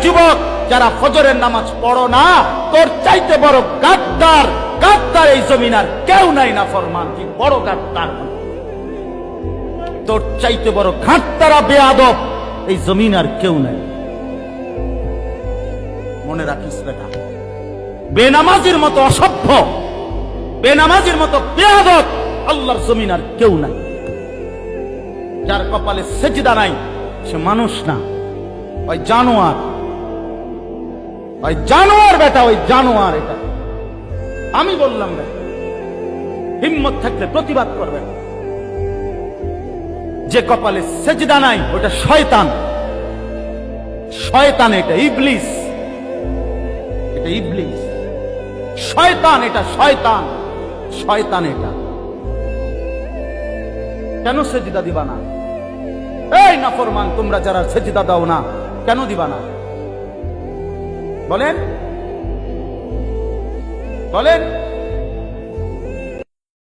যুবক যারা ফজরের নামাজ পড়ো না, তোর চাইতে বড় গাদ্দার গাদ্দার এই জমিন আর কেউ নাই। না ফরমান কি বড় গাদ্দার, তোর চাইতে বড় ঘাটতারা বেয়াদব এই জমিন আর কেউ নাই। মনে রাখিস বেটা, বেনামাজির মতো অসভ্য, বেনামাজির মতো বেয়াদব আল্লাহর জমিন আর কেউ নাই। যার কপালে সেজদা নাই সে মানুষ না, ওই জানোয়ার, ওই জানোয়ার বেটা, ওই জানোয়ার। এটা আমি বললাম না, হিম্মত থাকলে প্রতিবাদ করবেন। যে কপালে সেজদা নাই ওটা শয়তান, শয়তান, এটা ইবলিস, এটা ইবলিস, শয়তান, এটা শয়তান, শয়তান। এটা কেন সেজদা দিবা না? এই নাফরমান, তোমরা যারা সেজদা দাও না কেন দিবা না বলেন, বলেন।